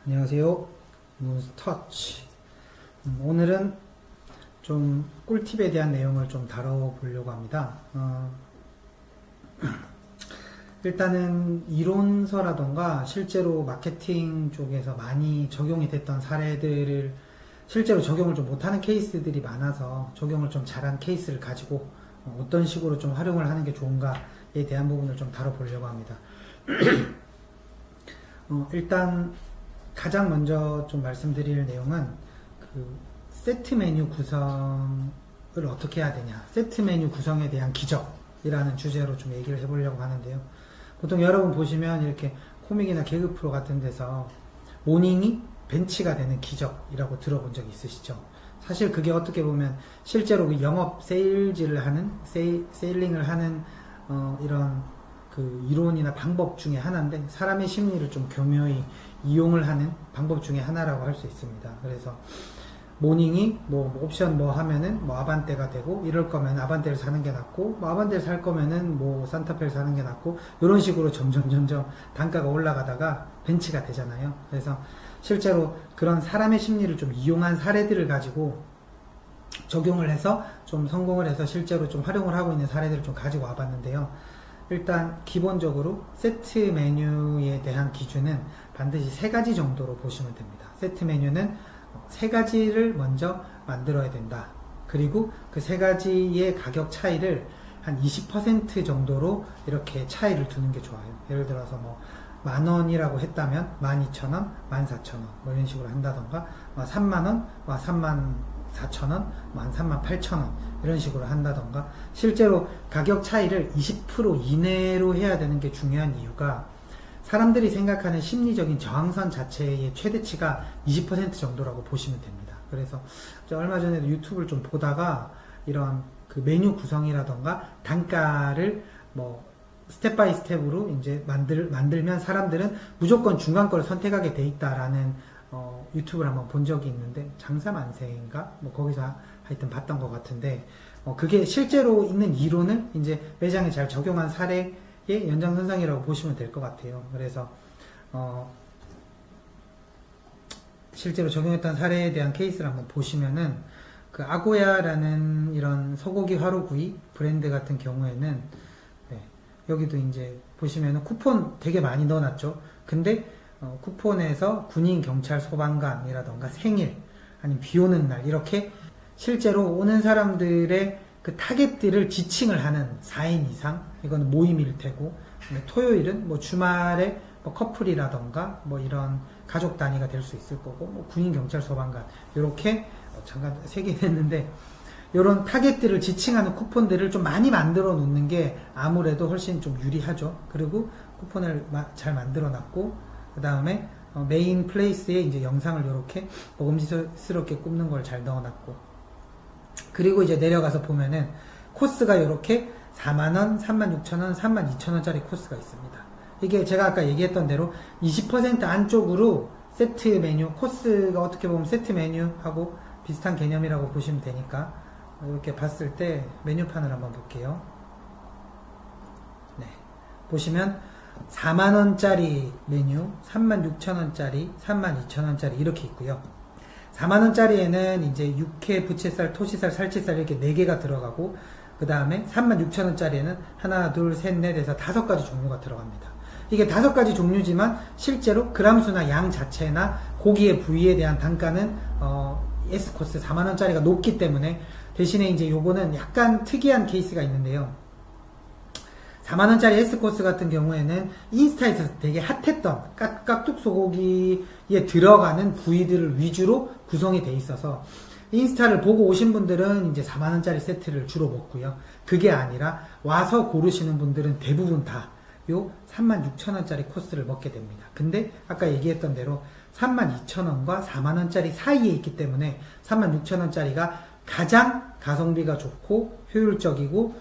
안녕하세요. 몬스터치. 오늘은 좀 꿀팁에 대한 내용을 좀 다뤄보려고 합니다. 일단은 이론서라던가 실제로 마케팅 쪽에서 많이 적용이 됐던 사례들을 실제로 적용을 좀 못하는 케이스들이 많아서 적용을 좀 잘한 케이스를 가지고 어떤 식으로 좀 활용을 하는 게 좋은가에 대한 부분을 좀 다뤄보려고 합니다. 일단 가장 먼저 좀 말씀드릴 내용은 그 세트 메뉴 구성을 어떻게 해야 되냐, 세트 메뉴 구성에 대한 기적이라는 주제로 좀 얘기를 해보려고 하는데요. 보통 여러분 보시면 이렇게 코믹이나 개그 프로 같은 데서 모닝이 벤치가 되는 기적이라고 들어본 적 있으시죠? 사실 그게 어떻게 보면 실제로 그 영업 세일즈를 하는 세일링을 하는 이런 그 이론이나 방법 중에 하나인데, 사람의 심리를 좀 교묘히 이용을 하는 방법 중에 하나라고 할 수 있습니다. 그래서 모닝이 뭐 옵션 뭐 하면은 뭐 아반떼가 되고, 이럴 거면 아반떼를 사는 게 낫고, 뭐 아반떼를 살 거면은 뭐 산타페를 사는 게 낫고, 이런 식으로 점점 단가가 올라가다가 벤치가 되잖아요. 그래서 실제로 그런 사람의 심리를 좀 이용한 사례들을 가지고 적용을 해서 좀 성공을 해서 실제로 좀 활용을 하고 있는 사례들을 좀 가지고 와봤는데요. 일단 기본적으로 세트 메뉴에 대한 기준은 반드시 3가지 정도로 보시면 됩니다. 세트 메뉴는 3가지를 먼저 만들어야 된다. 그리고 그 3가지의 가격 차이를 한 20% 정도로 이렇게 차이를 두는 게 좋아요. 예를 들어서 뭐 10,000원이라고 했다면 12,000원, 14,000원 뭐 이런 식으로 한다던가, 30,000원, 34,000원, 38,000원 이런 식으로 한다던가. 실제로 가격 차이를 20% 이내로 해야 되는 게 중요한 이유가, 사람들이 생각하는 심리적인 저항선 자체의 최대치가 20% 정도라고 보시면 됩니다. 그래서 얼마 전에도 유튜브를 좀 보다가 이런 그 메뉴 구성이라던가 단가를 뭐 스텝 바이 스텝으로 이제 만들면 사람들은 무조건 중간 거를 선택하게 돼 있다라는 유튜브를 한번 본 적이 있는데, 장사만세인가 뭐 거기서 하여튼 봤던 것 같은데, 그게 실제로 있는 이론을 이제 매장에 잘 적용한 사례의 연장선상이라고 보시면 될 것 같아요. 그래서 실제로 적용했던 사례에 대한 케이스를 한번 보시면은, 그 아고야라는 이런 소고기 화로구이 브랜드 같은 경우에는 여기도 이제 보시면은 쿠폰 되게 많이 넣어놨죠. 근데 쿠폰에서 군인, 경찰, 소방관이라던가 생일, 아니면 비 오는 날, 이렇게 실제로 오는 사람들의 그 타겟들을 지칭을 하는 4인 이상, 이거는 모임일 테고, 토요일은 뭐 주말에 뭐 커플이라던가 뭐 이런 가족 단위가 될 수 있을 거고, 뭐 군인, 경찰, 소방관, 이렇게 잠깐 3개 했는데, 이런 타겟들을 지칭하는 쿠폰들을 좀 많이 만들어 놓는 게 아무래도 훨씬 좀 유리하죠. 그리고 쿠폰을 잘 만들어 놨고, 그 다음에 메인 플레이스에 이제 영상을 이렇게 먹음직스럽게 굽는 걸 잘 넣어 놨고, 그리고 이제 내려가서 보면은 코스가 이렇게 40,000원, 36,000원, 32,000원짜리 코스가 있습니다. 이게 제가 아까 얘기했던 대로 20% 안쪽으로 세트 메뉴, 코스가 어떻게 보면 세트 메뉴하고 비슷한 개념이라고 보시면 되니까, 이렇게 봤을 때 메뉴판을 한번 볼게요. 네, 보시면 40,000원짜리 메뉴, 36,000원짜리, 32,000원짜리 이렇게 있고요. 40,000원짜리에는 이제 육회, 부채살, 토시살, 살치살 이렇게 4개가 들어가고, 그 다음에 36,000원짜리에는 하나, 둘, 셋, 넷 해서 5가지 종류가 들어갑니다. 이게 5가지 종류지만 실제로 그람수나 양 자체나 고기의 부위에 대한 단가는 S코스 40,000원짜리가 높기 때문에, 대신에 이제 요거는 약간 특이한 케이스가 있는데요. 40,000원짜리 S코스 같은 경우에는 인스타에서 되게 핫했던 깍둑 소고기에 들어가는 부위들을 위주로 구성이 돼 있어서, 인스타를 보고 오신 분들은 이제 40,000원짜리 세트를 주로 먹고요. 그게 아니라 와서 고르시는 분들은 대부분 다 요 36,000원짜리 코스를 먹게 됩니다. 근데 아까 얘기했던 대로 32,000원과 40,000원짜리 사이에 있기 때문에 36,000원짜리가 가장 가성비가 좋고 효율적이고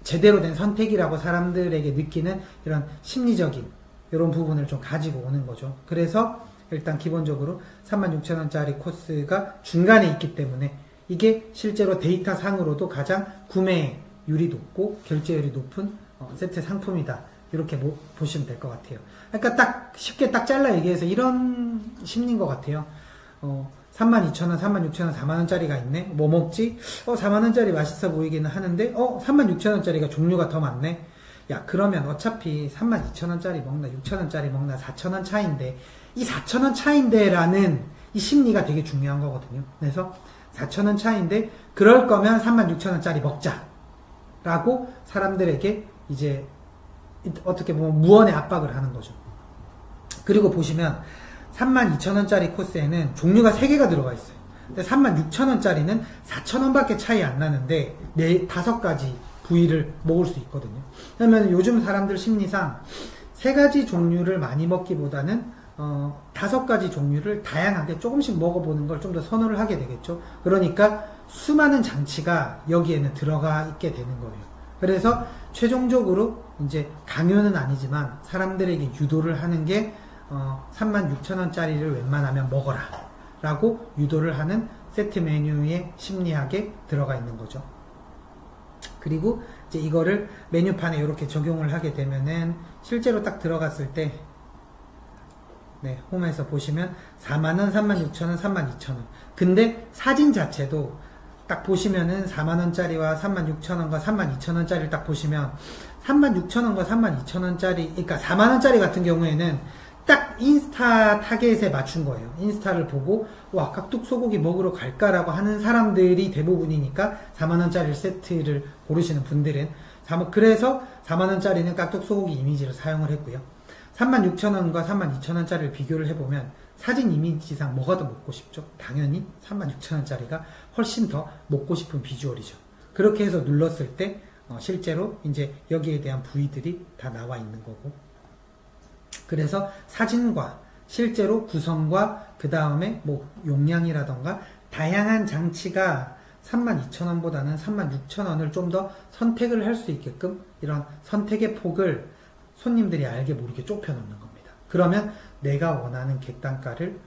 제대로 된 선택이라고 사람들에게 느끼는 이런 심리적인 이런 부분을 좀 가지고 오는 거죠. 그래서 일단 기본적으로 36,000원짜리 코스가 중간에 있기 때문에, 이게 실제로 데이터 상으로도 가장 구매율이 높고 결제율이 높은 세트 상품이다 이렇게 보시면 될 것 같아요. 그러니까 딱 쉽게 딱 잘라 얘기해서 이런 심리인 것 같아요. 32,000원, 36,000원, 4만원짜리가 있네. 뭐 먹지? 4만원짜리 맛있어 보이기는 하는데 36,000원짜리가 종류가 더 많네. 야, 그러면 어차피 32,000원짜리 먹나 6,000원짜리 먹나 4,000원 차이인데 이 4,000원 차이인데 라는 이 심리가 되게 중요한 거거든요. 그래서 4,000원 차이인데 그럴 거면 36,000원짜리 먹자 라고 사람들에게 이제 어떻게 보면 무언의 압박을 하는 거죠. 그리고 보시면 32,000원짜리 코스에는 종류가 3개가 들어가 있어요. 근데 36,000원짜리는 4,000원밖에 차이 안 나는데 5가지 부위를 먹을 수 있거든요. 그러면 요즘 사람들 심리상 3가지 종류를 많이 먹기보다는 5가지 종류를 다양하게 조금씩 먹어보는 걸 좀 더 선호를 하게 되겠죠. 그러니까 수많은 장치가 여기에는 들어가 있게 되는 거예요. 그래서 최종적으로 이제 강요는 아니지만 사람들에게 유도를 하는 게 36,000원짜리를 웬만하면 먹어라 라고 유도를 하는 세트 메뉴의 심리학에 들어가 있는 거죠. 그리고 이제 이거를 메뉴판에 이렇게 적용을 하게 되면은 실제로 딱 들어갔을 때 홈에서 보시면 40,000원, 36,000원, 32,000원. 근데 사진 자체도 딱 보시면은 40,000원짜리와 36,000원과 32,000원짜리를 딱 보시면 36,000원과 32,000원짜리, 그러니까 40,000원짜리 같은 경우에는 딱 인스타 타겟에 맞춘 거예요. 인스타를 보고 와 깍둑 소고기 먹으러 갈까라고 하는 사람들이 대부분이니까 40,000원짜리 세트를 고르시는 분들은 그래서 40,000원짜리는 깍둑 소고기 이미지를 사용을 했고요. 36,000원과 32,000원짜리를 비교를 해보면 사진 이미지상 뭐가 더 먹고 싶죠? 당연히 36,000원짜리가 훨씬 더 먹고 싶은 비주얼이죠. 그렇게 해서 눌렀을 때 실제로 이제 여기에 대한 부위들이 다 나와 있는 거고, 그래서 사진과 실제로 구성과 그 다음에 뭐 용량이라던가 다양한 장치가 32,000원보다는 36,000원을 좀 더 선택을 할 수 있게끔 이런 선택의 폭을 손님들이 알게 모르게 좁혀 놓는 겁니다. 그러면 내가 원하는 객단가를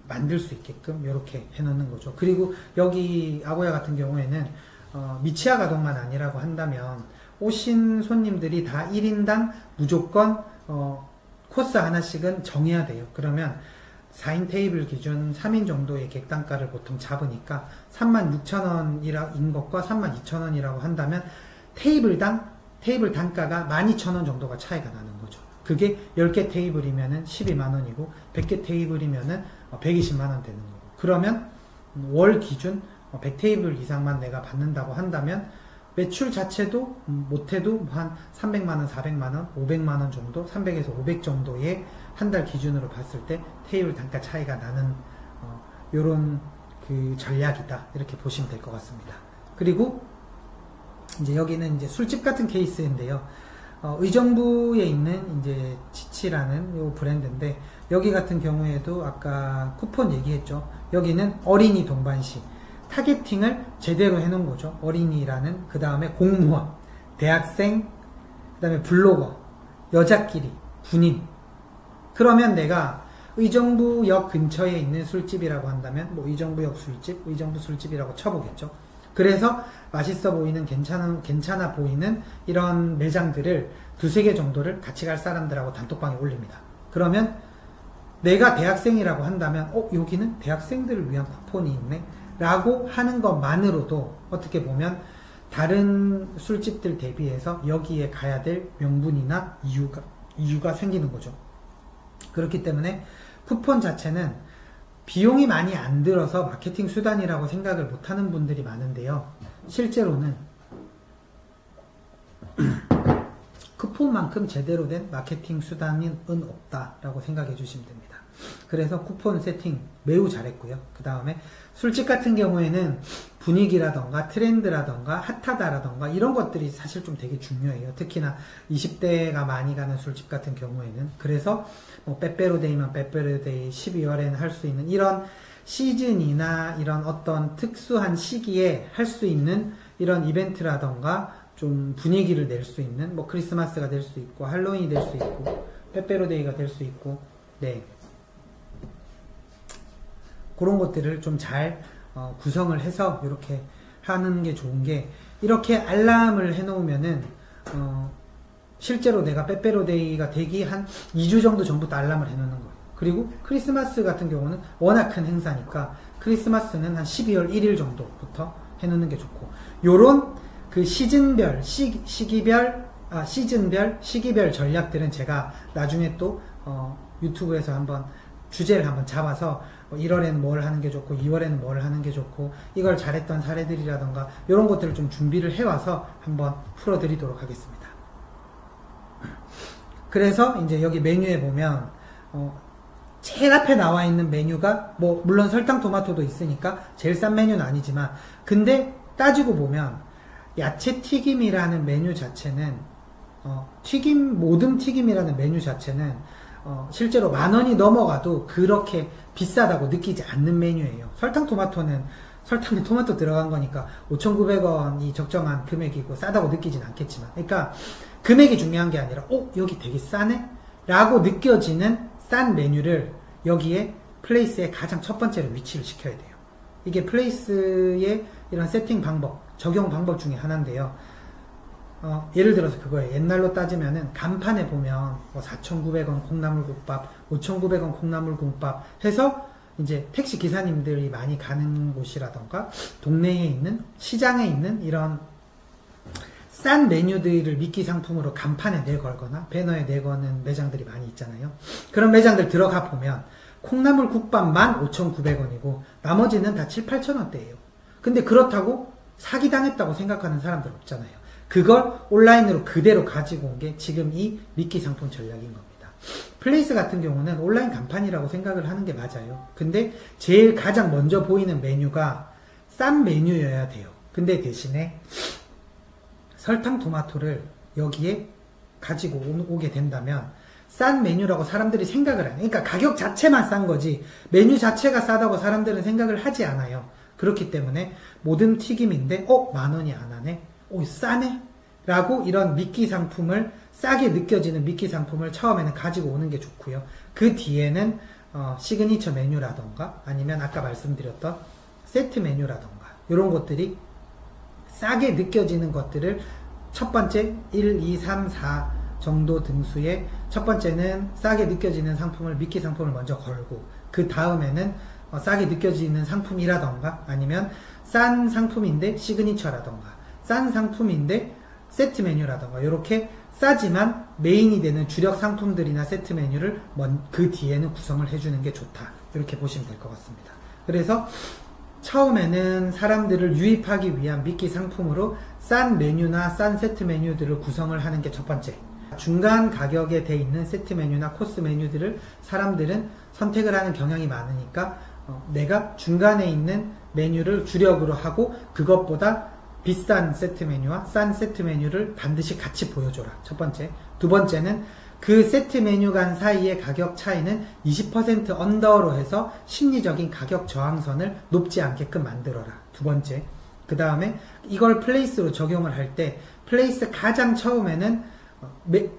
만들 수 있게끔 이렇게 해 놓는 거죠. 그리고 여기 아고야 같은 경우에는 미치아 가동만 아니라고 한다면 오신 손님들이 다 1인당 무조건 코스 하나씩은 정해야 돼요. 그러면 4인 테이블 기준 3인 정도의 객단가를 보통 잡으니까 36,000원인 것과 32,000원이라고 한다면 테이블 단가가 12,000원 정도가 차이가 나는 거죠. 그게 10개 테이블이면은 12만원이고 100개 테이블이면은 120만원 되는 거고, 그러면 월 기준 100테이블 이상만 내가 받는다고 한다면 매출 자체도 못해도 한 300만원, 400만원, 500만원 정도, 300에서 500 정도의 한 달 기준으로 봤을 때 테이블 단가 차이가 나는 요런 그 전략이다, 이렇게 보시면 될 것 같습니다. 그리고 이제 여기는 이제 술집 같은 케이스인데요. 의정부에 있는 이제 치치라는 요 브랜드인데, 여기 같은 경우에도 아까 쿠폰 얘기했죠. 여기는 어린이 동반시 타겟팅을 제대로 해놓은 거죠. 어린이라는, 그 다음에 공무원, 대학생, 그 다음에 블로거, 여자끼리, 군인. 그러면 내가 의정부역 근처에 있는 술집이라고 한다면 뭐 의정부역 술집, 의정부 술집이라고 쳐보겠죠. 그래서 맛있어 보이는, 괜찮아 보이는 이런 매장들을 2-3개 정도를 같이 갈 사람들하고 단톡방에 올립니다. 그러면 내가 대학생이라고 한다면 여기는 대학생들을 위한 쿠폰이 있네 라고 하는 것만으로도 어떻게 보면 다른 술집들 대비해서 여기에 가야 될 명분이나 이유가 생기는 거죠. 그렇기 때문에 쿠폰 자체는 비용이 많이 안 들어서 마케팅 수단이라고 생각을 못하는 분들이 많은데요. 실제로는 쿠폰만큼 제대로 된 마케팅 수단은 없다라고 생각해 주시면 됩니다. 그래서 쿠폰 세팅 매우 잘했고요. 그 다음에 술집 같은 경우에는 분위기라던가 트렌드라던가 핫하다라던가 이런 것들이 사실 좀 되게 중요해요. 특히나 20대가 많이 가는 술집 같은 경우에는. 그래서 뭐 빼빼로데이면 빼빼로데이, 12월에는 할 수 있는 이런 시즌이나 이런 어떤 특수한 시기에 할 수 있는 이런 이벤트라던가 좀 분위기를 낼 수 있는, 뭐 크리스마스가 될 수 있고 할로윈이 될 수 있고 빼빼로데이가 될 수 있고, 그런 것들을 좀 잘 구성을 해서 이렇게 하는 게 좋은 게, 이렇게 알람을 해 놓으면은 실제로 내가 빼빼로데이가 되기 한 2주 정도 전부터 알람을 해놓는 거예요. 그리고 크리스마스 같은 경우는 워낙 큰 행사니까 크리스마스는 한 12월 1일 정도부터 해놓는 게 좋고, 요런 그 시즌별, 시기별 전략들은 제가 나중에 또 유튜브에서 한번 주제를 한번 잡아서 1월에는 뭘 하는 게 좋고 2월에는 뭘 하는 게 좋고 이걸 잘했던 사례들이라던가 이런 것들을 좀 준비를 해와서 한번 풀어드리도록 하겠습니다. 그래서 이제 여기 메뉴에 보면 제일 앞에 나와 있는 메뉴가 뭐 물론 설탕 토마토도 있으니까 제일 싼 메뉴는 아니지만, 근데 따지고 보면 야채 튀김이라는 메뉴 자체는 모듬 튀김이라는 메뉴 자체는 실제로 10,000원이 넘어가도 그렇게 비싸다고 느끼지 않는 메뉴예요. 설탕 토마토는 설탕에 토마토 들어간 거니까 5,900원이 적정한 금액이고 싸다고 느끼진 않겠지만, 그러니까 금액이 중요한 게 아니라 여기 되게 싸네? 라고 느껴지는 싼 메뉴를 여기에 플레이스의 가장 첫 번째로 위치를 시켜야 돼요. 이게 플레이스의 이런 세팅 방법, 적용 방법 중에 하나인데요. 예를 들어서 그거예요. 옛날로 따지면은 간판에 보면 4,900원 콩나물국밥, 5,900원 콩나물국밥 해서 이제 택시 기사님들이 많이 가는 곳이라던가 동네에 있는 시장에 있는 이런 싼 메뉴들을 미끼 상품으로 간판에 내걸거나 배너에 내거는 매장들이 많이 있잖아요. 그런 매장들 들어가 보면 콩나물국밥만 5,900원이고 나머지는 다 7,000~8,000원대예요. 근데 그렇다고 사기당했다고 생각하는 사람들 없잖아요. 그걸 온라인으로 그대로 가지고 온 게 지금 이 미끼 상품 전략인 겁니다. 플레이스 같은 경우는 온라인 간판이라고 생각을 하는 게 맞아요. 근데 제일 가장 먼저 보이는 메뉴가 싼 메뉴여야 돼요. 근데 대신에 설탕 토마토를 여기에 가지고 오게 된다면 싼 메뉴라고 사람들이 생각을 해요. 그러니까 가격 자체만 싼 거지 메뉴 자체가 싸다고 사람들은 생각을 하지 않아요. 그렇기 때문에 모든 튀김인데 10,000원이 안 하네? 싸네? 라고 이런 미끼 상품을, 싸게 느껴지는 미끼 상품을 처음에는 가지고 오는 게 좋고요. 그 뒤에는 시그니처 메뉴라던가 아니면 아까 말씀드렸던 세트 메뉴라던가 이런 것들이 싸게 느껴지는 것들을 첫 번째 1, 2, 3, 4 정도 등수에 첫 번째는 싸게 느껴지는 상품을, 미끼 상품을 먼저 걸고, 그 다음에는 싸게 느껴지는 상품이라던가 아니면 싼 상품인데 시그니처라던가 싼 상품인데 세트 메뉴라던가 이렇게 싸지만 메인이 되는 주력 상품들이나 세트 메뉴를 그 뒤에는 구성을 해주는 게 좋다, 이렇게 보시면 될 것 같습니다. 그래서 처음에는 사람들을 유입하기 위한 미끼 상품으로 싼 메뉴나 싼 세트 메뉴들을 구성을 하는 게 첫 번째, 중간 가격에 돼 있는 세트 메뉴나 코스 메뉴들을 사람들은 선택을 하는 경향이 많으니까 내가 중간에 있는 메뉴를 주력으로 하고 그것보다 비싼 세트 메뉴와 싼 세트 메뉴를 반드시 같이 보여줘라. 첫 번째. 두 번째는 그 세트 메뉴 간 사이의 가격 차이는 20% 언더로 해서 심리적인 가격 저항선을 높지 않게끔 만들어라. 두 번째. 그 다음에 이걸 플레이스로 적용을 할 때 플레이스 가장 처음에는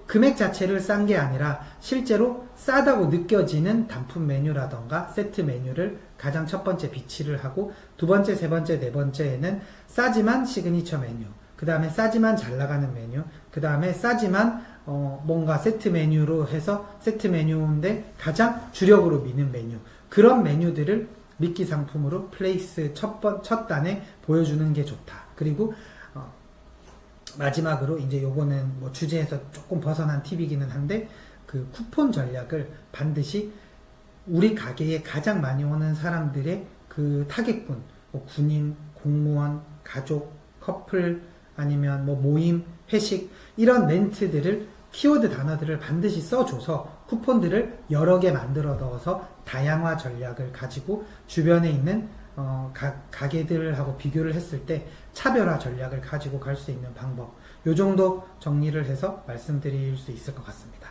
금액 자체를 싼 게 아니라 실제로 싸다고 느껴지는 단품 메뉴라던가 세트 메뉴를 가장 첫 번째 비치를 하고, 두 번째, 세 번째, 네 번째에는 싸지만 시그니처 메뉴, 그 다음에 싸지만 잘 나가는 메뉴, 그 다음에 싸지만 뭔가 세트 메뉴로 해서 세트 메뉴인데 가장 주력으로 미는 메뉴, 그런 메뉴들을 미끼 상품으로 플레이스 첫 단에 보여주는 게 좋다. 그리고 마지막으로 이제 요거는 뭐 주제에서 조금 벗어난 팁이기는 한데, 그 쿠폰 전략을 반드시 우리 가게에 가장 많이 오는 사람들의 그 타겟군, 뭐 군인, 공무원, 가족, 커플, 아니면 뭐 모임, 회식, 이런 멘트들을, 키워드 단어들을 반드시 써줘서 쿠폰들을 여러 개 만들어 넣어서 다양화 전략을 가지고 주변에 있는 가게들하고 비교를 했을 때 차별화 전략을 가지고 갈 수 있는 방법, 요 정도 정리를 해서 말씀드릴 수 있을 것 같습니다.